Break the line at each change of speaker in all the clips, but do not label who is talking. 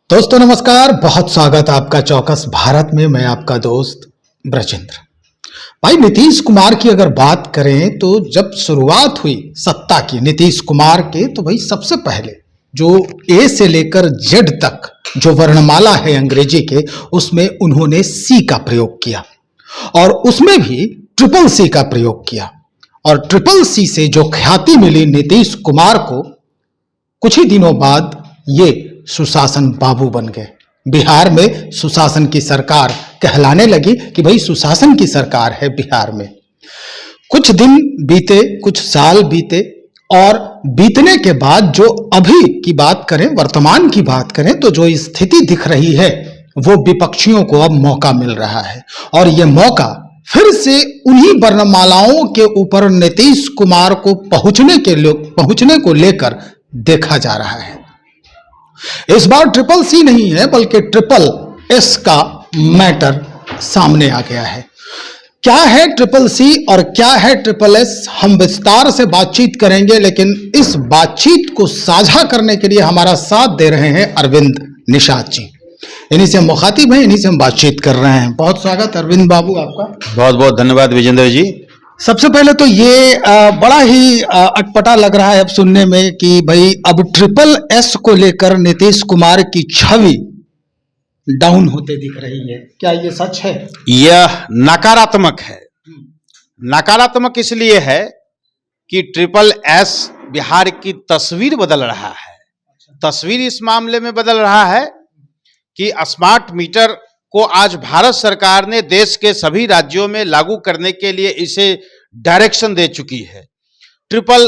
दोस्तों नमस्कार, बहुत स्वागत आपका चौकस भारत में। मैं आपका दोस्त ब्रजेंद्र। भाई नीतीश कुमार की अगर बात करें तो जब शुरुआत हुई सत्ता की नीतीश कुमार के, तो भाई सबसे पहले जो ए से लेकर जेड तक जो वर्णमाला है अंग्रेजी के, उसमें उन्होंने सी का प्रयोग किया और उसमें भी ट्रिपल सी का प्रयोग किया। और ट्रिपल सी से जो ख्याति मिली नीतीश कुमार को, कुछ ही दिनों बाद ये सुशासन बाबू बन गए। बिहार में सुशासन की सरकार कहलाने लगी कि भाई सुशासन की सरकार है बिहार में। कुछ दिन बीते, कुछ साल बीते और बीतने के बाद जो अभी की बात करें, वर्तमान की बात करें, तो जो स्थिति दिख रही है वो विपक्षियों को अब मौका मिल रहा है और ये मौका फिर से उन्हीं वर्णमालाओं के ऊपर नीतीश कुमार को पहुंचने को लेकर देखा जा रहा है। इस बार ट्रिपल सी नहीं है बल्कि ट्रिपल एस का मैटर सामने आ गया है। क्या है ट्रिपल सी और क्या है ट्रिपल एस, हम विस्तार से बातचीत करेंगे, लेकिन इस बातचीत को साझा करने के लिए हमारा साथ दे रहे हैं अरविंद निषाद जी। इन्हीं से हम मुखातिब हैं, इन्हीं से हम बातचीत कर रहे हैं। बहुत स्वागत अरविंद बाबू आपका।
बहुत बहुत धन्यवाद विजेंद्र जी।
सबसे पहले तो ये बड़ा ही अटपटा लग रहा है अब सुनने में कि भाई अब ट्रिपल एस को लेकर नीतीश कुमार की छवि डाउन होते दिख रही है। क्या ये सच है?
यह नकारात्मक है। नकारात्मक इसलिए है कि ट्रिपल एस बिहार की तस्वीर बदल रहा है। तस्वीर इस मामले में बदल रहा है कि स्मार्ट मीटर को आज भारत सरकार ने देश के सभी राज्यों में लागू करने के लिए इसे डायरेक्शन दे चुकी है। ट्रिपल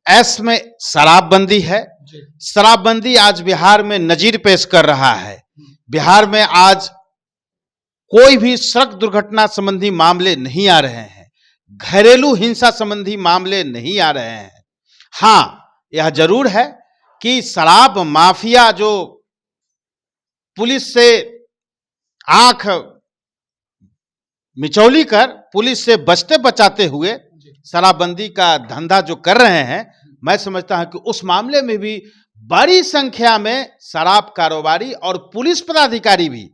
एस में शराबबंदी है। शराबबंदी आज बिहार में नजीर पेश कर रहा है। बिहार में आज कोई भी सड़क दुर्घटना संबंधी मामले नहीं आ रहे हैं, घरेलू हिंसा संबंधी मामले नहीं आ रहे हैं। हां, यह जरूर है कि शराब माफिया जो पुलिस से आंख मिचौली कर पुलिस से बचते बचाते हुए शराबबंदी का धंधा जो कर रहे हैं, मैं समझता हूं कि उस मामले में भी बड़ी संख्या में शराब कारोबारी और पुलिस पदाधिकारी भी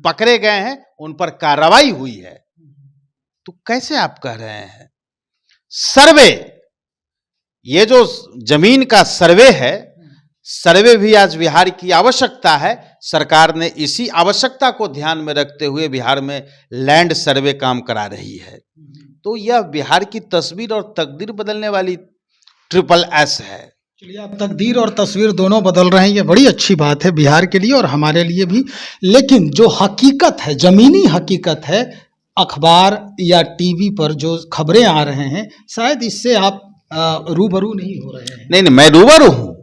पकड़े गए हैं, उन पर कार्रवाई हुई है। तो कैसे आप कह रहे हैं सर्वे, ये जो जमीन का सर्वे है, सर्वे भी आज बिहार की आवश्यकता है। सरकार ने इसी आवश्यकता को ध्यान में रखते हुए बिहार में लैंड सर्वे काम करा रही है। तो यह बिहार की तस्वीर और तकदीर बदलने वाली ट्रिपल एस है।
चलिए, आप तकदीर और तस्वीर दोनों बदल रहे हैं, ये बड़ी अच्छी बात है बिहार के लिए और हमारे लिए भी। लेकिन जो हकीकत है, जमीनी हकीकत है, अखबार या टीवी पर जो खबरें आ रहे हैं, शायद इससे आप रूबरू नहीं हो रहे हैं।
नहीं, मैं रूबरू हूं।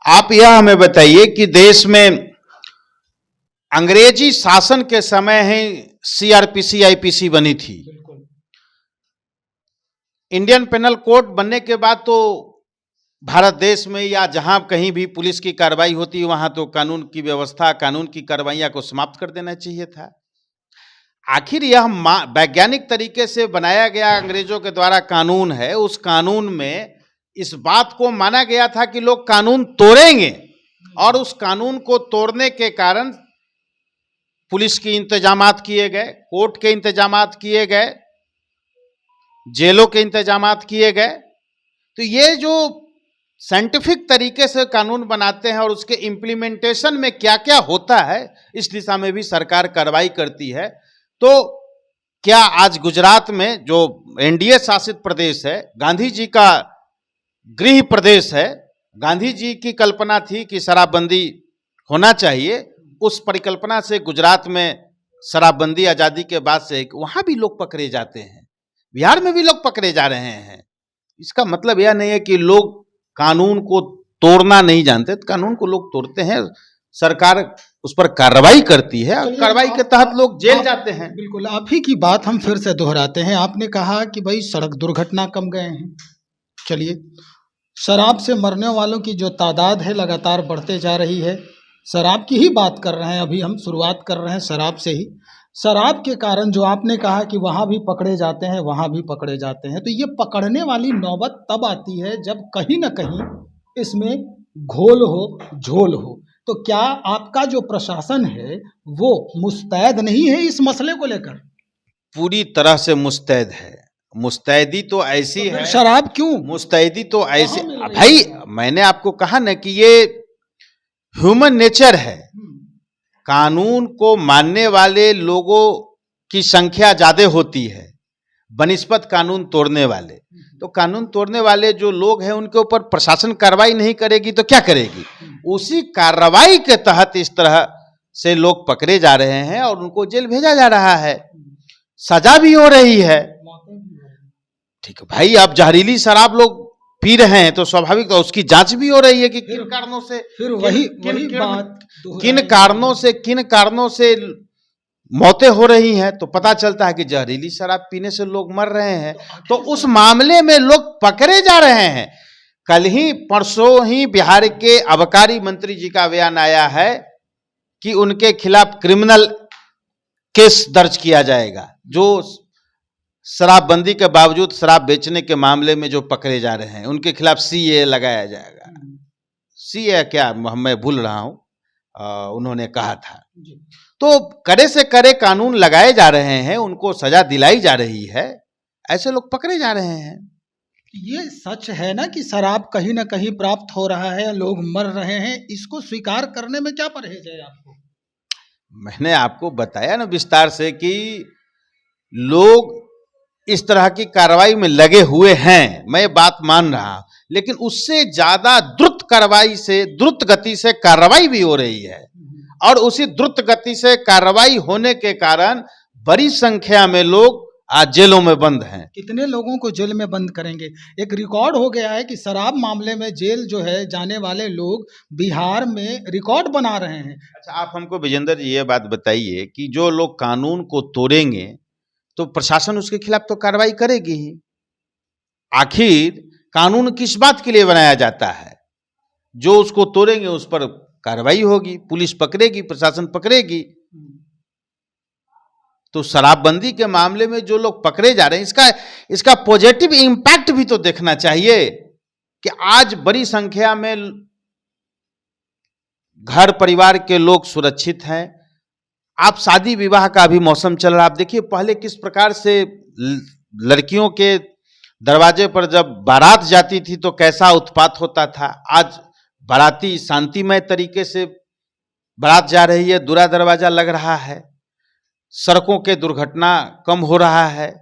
आप यह हमें बताइए कि देश में अंग्रेजी शासन के समय ही सीआरपीसी आईपीसी बनी थी। इंडियन पेनल कोड बनने के बाद तो भारत देश में या जहां कहीं भी पुलिस की कार्रवाई होती है, वहां तो कानून की व्यवस्था, कानून की कार्रवाइयां को समाप्त कर देना चाहिए था। आखिर यह वैज्ञानिक तरीके से बनाया गया अंग्रेजों के द्वारा कानून है। उस कानून में इस बात को माना गया था कि लोग कानून तोड़ेंगे और उस कानून को तोड़ने के कारण पुलिस के इंतजामात किए गए, कोर्ट के इंतजामात किए गए, जेलों के इंतजामात किए गए। तो ये जो साइंटिफिक तरीके से कानून बनाते हैं और उसके इम्प्लीमेंटेशन में क्या क्या होता है, इस दिशा में भी सरकार कार्रवाई करती है। तो क्या आज गुजरात में जो एनडीए शासित प्रदेश है, गांधी जी का गृह प्रदेश है, गांधी जी की कल्पना थी कि शराबबंदी होना चाहिए। उस परिकल्पना से गुजरात में शराबबंदी आजादी के बाद से वहां भी लोग पकड़े जाते हैं, बिहार में भी लोग पकड़े जा रहे हैं। इसका मतलब यह नहीं है कि लोग कानून को तोड़ना नहीं जानते, तो कानून को लोग तोड़ते हैं, सरकार उस पर कार्रवाई करती है, कार्रवाई के तहत लोग जेल जाते हैं।
बिल्कुल, आप ही की बात हम फिर से दोहराते हैं। आपने कहा कि भाई सड़क दुर्घटना कम गए हैं। चलिए, शराब से मरने वालों की जो तादाद है लगातार बढ़ते जा रही है। शराब की ही बात कर रहे हैं, अभी हम शुरुआत कर रहे हैं शराब से ही। शराब के कारण जो आपने कहा कि वहाँ भी पकड़े जाते हैं, वहाँ भी पकड़े जाते हैं, तो ये पकड़ने वाली नौबत तब आती है जब कहीं ना कहीं इसमें घोल हो, झोल हो। तो क्या आपका जो प्रशासन है वो मुस्तैद नहीं है इस मसले को लेकर?
पूरी तरह से मुस्तैद है। मुस्तैदी तो ऐसी
तो फिर
है,
शराब क्यों?
मुस्तैदी तो ऐसी,
कहाँ मिल रही
भाई
है?
मैंने आपको कहा ना कि ये ह्यूमन नेचर है। कानून को मानने वाले लोगों की संख्या ज्यादा होती है बनिस्बत कानून तोड़ने वाले। तो कानून तोड़ने वाले जो लोग हैं उनके ऊपर प्रशासन कार्रवाई नहीं करेगी तो क्या करेगी? उसी कार्रवाई के तहत इस तरह से लोग पकड़े जा रहे हैं और उनको जेल भेजा जा रहा है, सजा भी हो रही है। ठीक है भाई, आप जहरीली शराब लोग पी रहे हैं तो स्वाभाविक तो उसकी जांच भी हो रही है कि किन कारणों से,
फिर वही बात
किन कारणों से मौतें हो रही हैं, तो पता चलता है कि जहरीली शराब पीने से लोग मर रहे हैं। तो उस मामले में लोग पकड़े जा रहे हैं। कल ही परसों ही बिहार के आबकारी मंत्री जी का बयान आया है कि उनके खिलाफ क्रिमिनल केस दर्ज किया जाएगा, जो शराबबंदी के बावजूद शराब बेचने के मामले में जो पकड़े जा रहे हैं उनके खिलाफ सीए लगाया जाएगा। सीए क्या, मैं भूल रहा हूं, उन्होंने कहा था। तो कड़े से कड़े कानून लगाए जा रहे हैं, उनको सजा दिलाई जा रही है, ऐसे लोग पकड़े जा रहे हैं।
ये सच है ना कि शराब कहीं ना कहीं प्राप्त हो रहा है, लोग मर रहे हैं, इसको स्वीकार करने में क्या परहेज है आपको?
मैंने आपको बताया ना विस्तार से कि लोग इस तरह की कार्रवाई में लगे हुए हैं, मैं बात मान रहा हूं, लेकिन उससे ज्यादा द्रुत कार्रवाई से, द्रुत गति से कार्रवाई भी हो रही है और उसी द्रुत गति से कार्रवाई होने के कारण बड़ी संख्या में लोग आज जेलों में बंद हैं।
कितने लोगों को जेल में बंद करेंगे? एक रिकॉर्ड हो गया है कि शराब मामले में जेल जो है जाने वाले लोग बिहार में रिकॉर्ड बना रहे हैं।
अच्छा, आप हमको विजेंद्र जी ये बात बताइए कि जो लोग कानून को तोड़ेंगे तो प्रशासन उसके खिलाफ तो कार्रवाई करेगी ही। आखिर कानून किस बात के लिए बनाया जाता है? जो उसको तोड़ेंगे उस पर कार्रवाई होगी, पुलिस पकड़ेगी, प्रशासन पकड़ेगी। तो शराबबंदी के मामले में जो लोग पकड़े जा रहे हैं, इसका पॉजिटिव इंपैक्ट भी तो देखना चाहिए कि आज बड़ी संख्या में घर परिवार के लोग सुरक्षित हैं। आप शादी विवाह का भी मौसम चल रहा, आप देखिए पहले किस प्रकार से लड़कियों के दरवाजे पर जब बारात जाती थी तो कैसा उत्पात होता था। आज बाराती शांतिमय तरीके से बारात जा रही है, दूरा दरवाजा लग रहा है, सड़कों के दुर्घटना कम हो रहा है,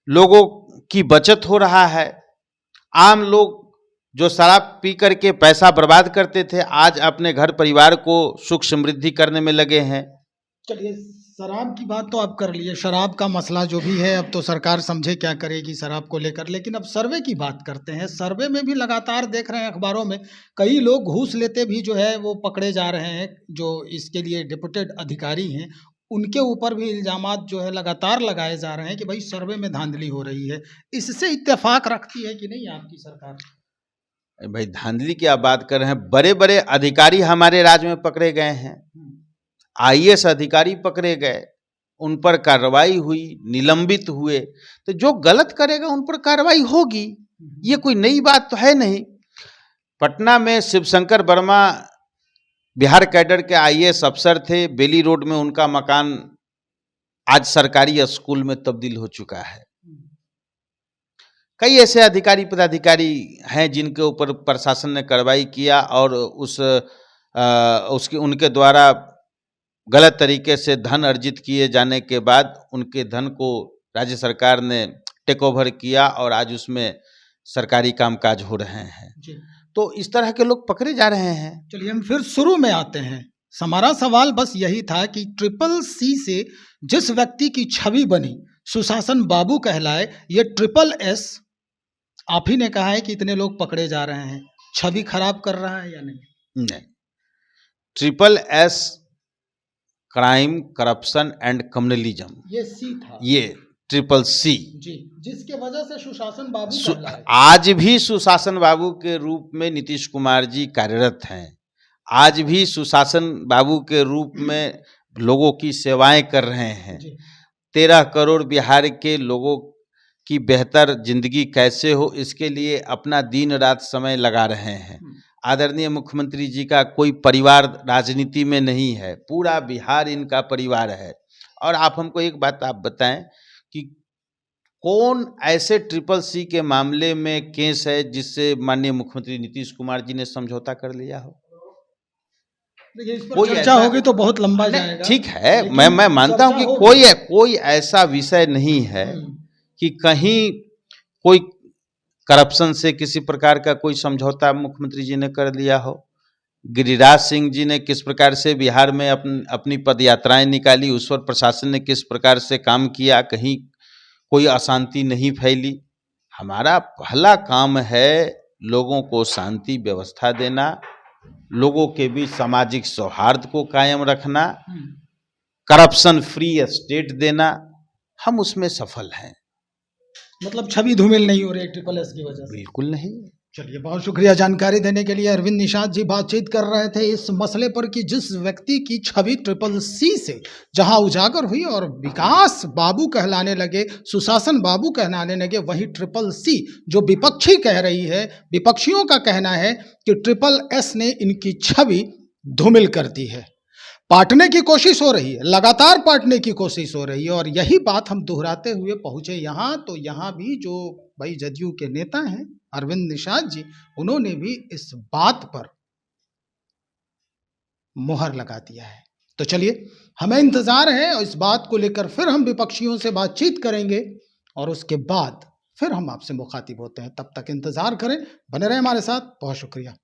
लोगों की बचत हो रहा है। आम लोग जो शराब पी करके पैसा बर्बाद करते थे, आज अपने घर परिवार को सुख समृद्धि करने में लगे हैं।
चलिए, शराब की बात तो आप कर लिए, शराब का मसला जो भी है अब तो सरकार समझे क्या करेगी शराब को लेकर। लेकिन अब सर्वे की बात करते हैं। सर्वे में भी लगातार देख रहे हैं अखबारों में कई लोग घूस लेते भी जो है वो पकड़े जा रहे हैं। जो इसके लिए डिप्यूटेड अधिकारी हैं उनके ऊपर भी इल्जामात जो है लगातार लगाए जा रहे हैं कि भाई सर्वे में धांधली हो रही है। इससे इत्तेफाक रखती है कि नहीं आपकी सरकार?
भाई धांधली की आप बात कर रहे हैं, बड़े बड़े अधिकारी हमारे राज्य में पकड़े गए हैं, आईएएस अधिकारी पकड़े गए, उन पर कार्रवाई हुई, निलंबित हुए। तो जो गलत करेगा उन पर कार्रवाई होगी, ये कोई नई बात तो है नहीं। पटना में शिवशंकर वर्मा बिहार कैडर के आईएएस अफसर थे, बेली रोड में उनका मकान आज सरकारी स्कूल में तब्दील हो चुका है। कई ऐसे अधिकारी पदाधिकारी हैं जिनके ऊपर प्रशासन ने कार्रवाई किया और उनके द्वारा गलत तरीके से धन अर्जित किए जाने के बाद उनके धन को राज्य सरकार ने टेक ओवर किया और आज उसमें सरकारी कामकाज हो रहे हैं। तो इस तरह के लोग पकड़े जा रहे हैं।
चलिए, हम फिर शुरू में आते हैं। हमारा सवाल बस यही था कि CCC से जिस व्यक्ति की छवि बनी सुशासन बाबू कहलाए, ये SSS आप ही ने कहा है कि इतने लोग पकड़े जा रहे हैं, छवि खराब कर रहा है या नहीं?
नहीं, SSS crime, corruption and communalism,
ये सी था,
ये CCC
जी, जिसके वजह से सुशासन बाबू कहलाए।
आज भी सुशासन बाबू के रूप में नीतीश कुमार जी कार्यरत हैं। आज भी सुशासन बाबू के रूप में लोगों की सेवाएं कर रहे हैं। 13 करोड़ बिहार के लोगों की बेहतर जिंदगी कैसे हो, इसके लिए अपना दिन रात समय लगा रहे हैं। आदरणीय मुख्यमंत्री जी का कोई परिवार राजनीति में नहीं है, पूरा बिहार इनका परिवार है। और आप हमको एक बात आप बताएं कि कौन ऐसे ट्रिपल सी के मामले में केस है जिससे माननीय मुख्यमंत्री नीतीश कुमार जी ने समझौता कर लिया हो?
देखिए, इस पर
कोई
चर्चा
ऐसा-
होगी तो बहुत लंबा
नहीं,
जाएगा।
ठीक है,
लेकिन
मैं मानता हूं कि
चर्चा होगी।
कोई ऐसा विषय नहीं है
हम्म,
कि कहीं कोई करप्शन से किसी प्रकार का कोई समझौता मुख्यमंत्री जी ने कर लिया हो। गिरिराज सिंह जी ने किस प्रकार से बिहार में अपनी पदयात्राएं निकाली, उस पर प्रशासन ने किस प्रकार से काम किया, कहीं कोई अशांति नहीं फैली। हमारा पहला काम है लोगों को शांति व्यवस्था देना, लोगों के बीच सामाजिक सौहार्द को कायम रखना, करप्शन फ्री स्टेट देना। हम उसमें सफल हैं।
मतलब छवि धूमिल नहीं हो रही ट्रिपल एस की वजह से।
बिल्कुल नहीं।
चलिए, बहुत शुक्रिया जानकारी देने के लिए। अरविंद निषाद जी बातचीत कर रहे थे इस मसले पर कि जिस व्यक्ति की छवि ट्रिपल सी से जहां उजागर हुई और विकास बाबू कहलाने लगे, सुशासन बाबू कहलाने लगे, वही ट्रिपल सी जो विपक्षी कह रही है, विपक्षियों का कहना है कि ट्रिपल एस ने इनकी छवि धूमिल कर दी है। पाटने की कोशिश हो रही है, लगातार पाटने की कोशिश हो रही है। और यही बात हम दोहराते हुए पहुंचे यहाँ, तो यहाँ भी जो भाई जदयू के नेता हैं अरविंद निषाद जी, उन्होंने भी इस बात पर मुहर लगा दिया है। तो चलिए, हमें इंतजार है और इस बात को लेकर फिर हम विपक्षियों से बातचीत करेंगे और उसके बाद फिर हम आपसे मुखातिब होते हैं। तब तक इंतजार करें, बने रहे हमारे साथ। बहुत शुक्रिया।